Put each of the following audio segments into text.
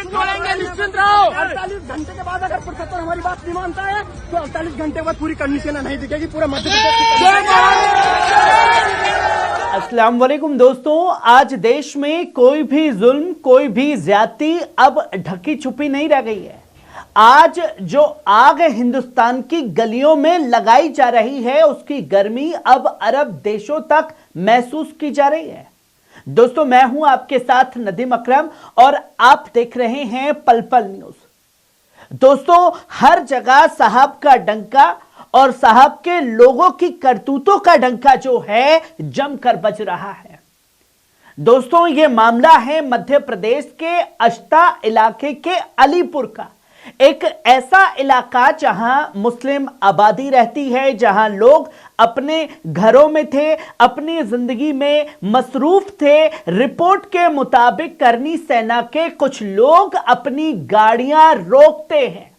सच बोलेंगे, निश्चिंत रहो। 48 घंटे के बाद अगर प्रोफेसर हमारी बात नहीं मानता है तो 48 घंटे बाद पूरी करनी सेना नहीं दिखेगी, पूरा मध्य प्रदेश। अस्सलाम वालेकुम दोस्तों, आज देश में कोई भी जुल्म, कोई भी ज्यादती अब ढकी छुपी नहीं रह गई है। आज जो आग हिंदुस्तान की गलियों में लगाई जा रही है, उसकी गर्मी अब अरब देशों तक महसूस की जा रही है। दोस्तों, मैं हूं आपके साथ नदीम अकरम और आप देख रहे हैं पल पल न्यूज। दोस्तों, हर जगह साहब का डंका और साहब के लोगों की करतूतों का डंका जो है जमकर बज रहा है। दोस्तों, यह मामला है मध्य प्रदेश के अश्ता इलाके के अलीपुर का। एक ऐसा इलाका जहां मुस्लिम आबादी रहती है, जहां लोग अपने घरों में थे, अपनी जिंदगी में मसरूफ थे। रिपोर्ट के मुताबिक करनी सेना के कुछ लोग अपनी गाड़ियां रोकते हैं,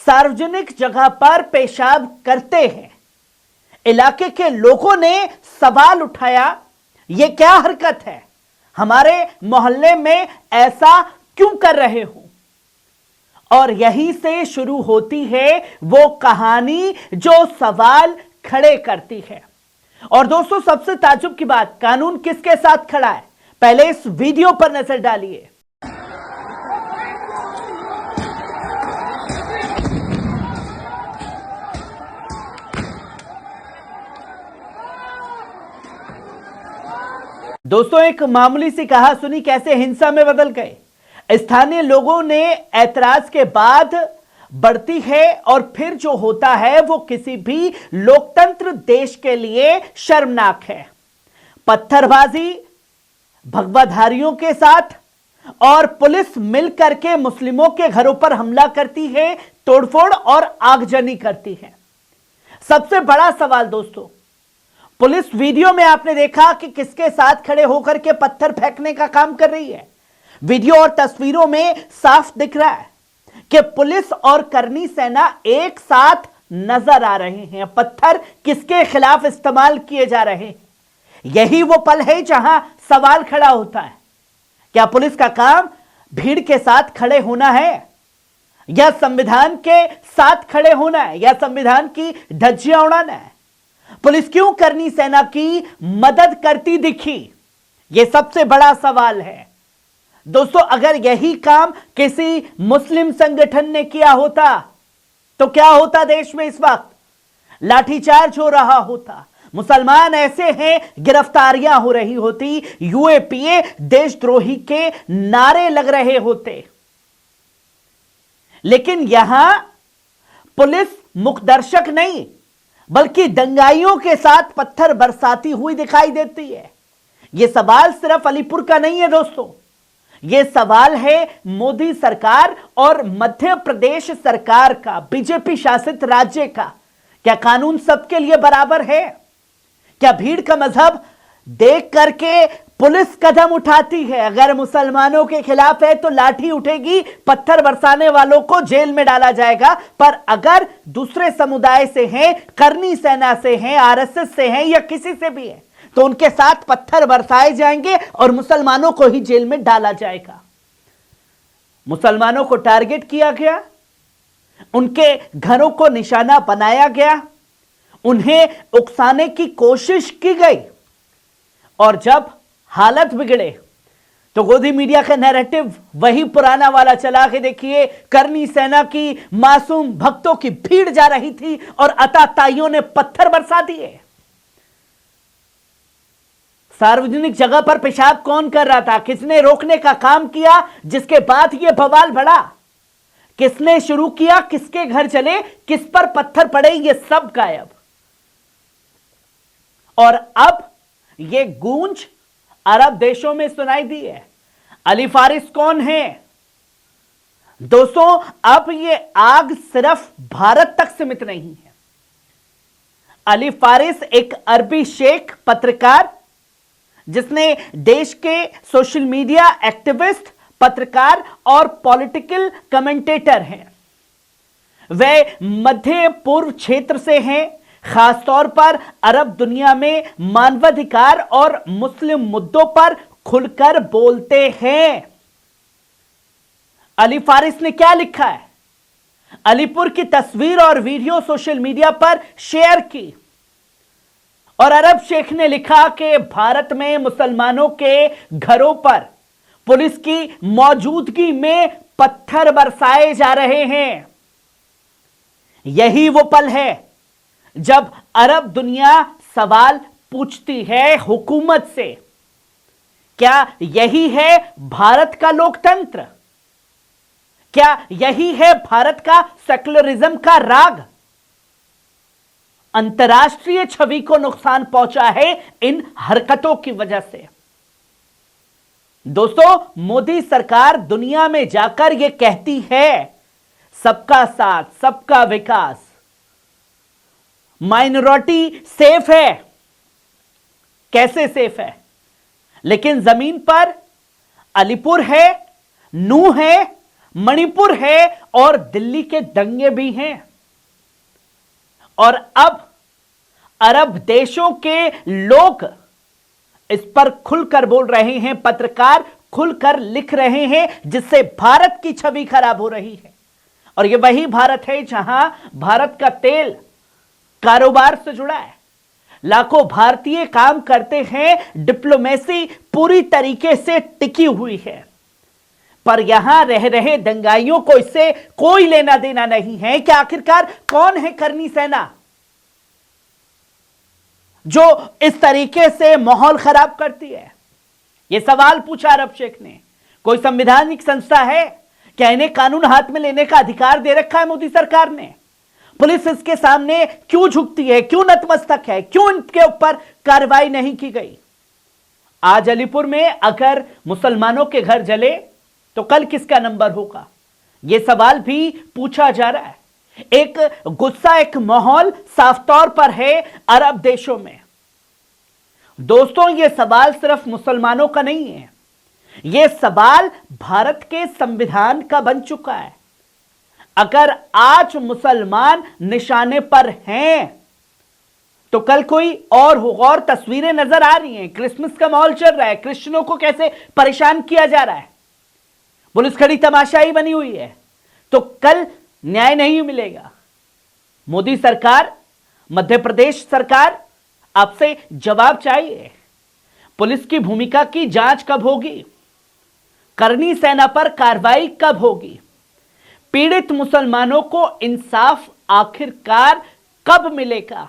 सार्वजनिक जगह पर पेशाब करते हैं। इलाके के लोगों ने सवाल उठाया, यह क्या हरकत है? हमारे मोहल्ले में ऐसा क्यों कर रहे हो? और यहीं से शुरू होती है वो कहानी जो सवाल खड़े करती है। और दोस्तों, सबसे ताज्जुब की बात, कानून किसके साथ खड़ा है? पहले इस वीडियो पर नजर डालिए। दोस्तों, एक मामूली सी कहासुनी कैसे हिंसा में बदल गए। स्थानीय लोगों ने ऐतराज के बाद बढ़ती है और फिर जो होता है वो किसी भी लोकतंत्र देश के लिए शर्मनाक है। पत्थरबाजी, भगवाधारियों के साथ और पुलिस मिलकर के मुस्लिमों के घरों पर हमला करती है, तोड़फोड़ और आगजनी करती है। सबसे बड़ा सवाल दोस्तों, पुलिस वीडियो में आपने देखा कि किसके साथ खड़े होकर के पत्थर फेंकने का काम कर रही है। वीडियो और तस्वीरों में साफ दिख रहा है कि पुलिस और करनी सेना एक साथ नजर आ रहे हैं। पत्थर किसके खिलाफ इस्तेमाल किए जा रहे हैं? यही वो पल है जहां सवाल खड़ा होता है, क्या पुलिस का काम भीड़ के साथ खड़े होना है या संविधान के साथ खड़े होना है या संविधान की धज्जियां उड़ाना है? पुलिस क्यों करनी सेना की मदद करती दिखी? यह सबसे बड़ा सवाल है दोस्तों। अगर यही काम किसी मुस्लिम संगठन ने किया होता तो क्या होता देश में? इस वक्त लाठीचार्ज हो रहा होता, मुसलमान ऐसे हैं गिरफ्तारियां हो रही होती, यूएपीए देशद्रोही के नारे लग रहे होते। लेकिन यहां पुलिस मुखदर्शक नहीं बल्कि दंगाइयों के साथ पत्थर बरसाती हुई दिखाई देती है। यह सवाल सिर्फ अलीपुर का नहीं है दोस्तों, यह सवाल है मोदी सरकार और मध्य प्रदेश सरकार का, बीजेपी शासित राज्य का। क्या कानून सबके लिए बराबर है? क्या भीड़ का मजहब देख करके पुलिस कदम उठाती है? अगर मुसलमानों के खिलाफ है तो लाठी उठेगी, पत्थर बरसाने वालों को जेल में डाला जाएगा। पर अगर दूसरे समुदाय से हैं, करनी सेना से हैं, आरएसएस से हैं या किसी से भी है, तो उनके साथ पत्थर बरसाए जाएंगे और मुसलमानों को ही जेल में डाला जाएगा। मुसलमानों को टारगेट किया गया, उनके घरों को निशाना बनाया गया, उन्हें उकसाने की कोशिश की गई और जब हालत बिगड़े तो गोदी मीडिया का नैरेटिव वही पुराना वाला चला के देखिए, करनी सेना की मासूम भक्तों की भीड़ जा रही थी और अताताइयों ने पत्थर बरसा दिए। सार्वजनिक जगह पर पेशाब कौन कर रहा था? किसने रोकने का काम किया जिसके बाद यह बवाल बढ़ा? किसने शुरू किया? किसके घर चले? किस पर पत्थर पड़े? यह सब गायब। और अब यह गूंज अरब देशों में सुनाई दी है। अली फारिस कौन है दोस्तों? अब यह आग सिर्फ भारत तक सीमित नहीं है। अली फारिस एक अरबी शेख पत्रकार, जिसने देश के सोशल मीडिया एक्टिविस्ट, पत्रकार और पॉलिटिकल कमेंटेटर हैं। वे मध्य पूर्व क्षेत्र से हैं, खासतौर पर अरब दुनिया में मानवाधिकार और मुस्लिम मुद्दों पर खुलकर बोलते हैं। अली फारिस ने क्या लिखा है? अलीपुर की तस्वीर और वीडियो सोशल मीडिया पर शेयर की और अरब शेख ने लिखा कि भारत में मुसलमानों के घरों पर पुलिस की मौजूदगी में पत्थर बरसाए जा रहे हैं। यही वो पल है जब अरब दुनिया सवाल पूछती है हुकूमत से, क्या यही है भारत का लोकतंत्र? क्या यही है भारत का सेक्युलरिज्म का राग? अंतर्राष्ट्रीय छवि को नुकसान पहुंचा है इन हरकतों की वजह से। दोस्तों, मोदी सरकार दुनिया में जाकर यह कहती है सबका साथ, सबका विकास, माइनॉरिटी सेफ है। कैसे सेफ है? लेकिन जमीन पर अलीपुर है, नूह है, मणिपुर है और दिल्ली के दंगे भी हैं। और अब अरब देशों के लोग इस पर खुलकर बोल रहे हैं, पत्रकार खुलकर लिख रहे हैं, जिससे भारत की छवि खराब हो रही है। और यह वही भारत है जहां भारत का तेल कारोबार से जुड़ा है, लाखों भारतीय काम करते हैं, डिप्लोमेसी पूरी तरीके से टिकी हुई है। पर यहां रह रहे दंगाइयों को इससे कोई लेना देना नहीं है कि आखिरकार कौन है करनी सेना जो इस तरीके से माहौल खराब करती है। यह सवाल पूछा अरब शेख ने। कोई संवैधानिक संस्था है क्या? इन्हें कानून हाथ में लेने का अधिकार दे रखा है मोदी सरकार ने? पुलिस इसके सामने क्यों झुकती है, क्यों नतमस्तक है, क्यों इनके ऊपर कार्रवाई नहीं की गई? आज अलीपुर में अगर मुसलमानों के घर जले तो कल किसका नंबर होगा? यह सवाल भी पूछा जा रहा है। एक गुस्सा, एक माहौल साफ तौर पर है अरब देशों में। दोस्तों, यह सवाल सिर्फ मुसलमानों का नहीं है, यह सवाल भारत के संविधान का बन चुका है। अगर आज मुसलमान निशाने पर हैं तो कल कोई और होगा। और तस्वीरें नजर आ रही हैं, क्रिसमस का माहौल चल रहा है, क्रिश्चियनों को कैसे परेशान किया जा रहा है, पुलिस खड़ी तमाशाई बनी हुई है। तो कल न्याय नहीं मिलेगा। मोदी सरकार, मध्य प्रदेश सरकार, आपसे जवाब चाहिए। पुलिस की भूमिका की जांच कब होगी? करनी सेना पर कार्रवाई कब होगी? पीड़ित मुसलमानों को इंसाफ आखिरकार कब मिलेगा?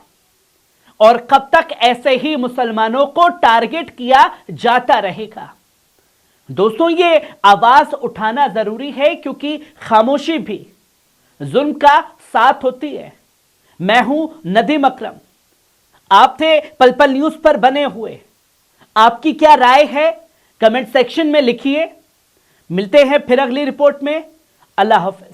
और कब तक ऐसे ही मुसलमानों को टारगेट किया जाता रहेगा? दोस्तों, ये आवाज उठाना जरूरी है, क्योंकि खामोशी भी जुल्म का साथ होती है। मैं हूं नदीम अकरम, आप थे पल पल न्यूज पर बने हुए। आपकी क्या राय है कमेंट सेक्शन में लिखिए। मिलते हैं फिर अगली रिपोर्ट में। अल्लाह हाफिज।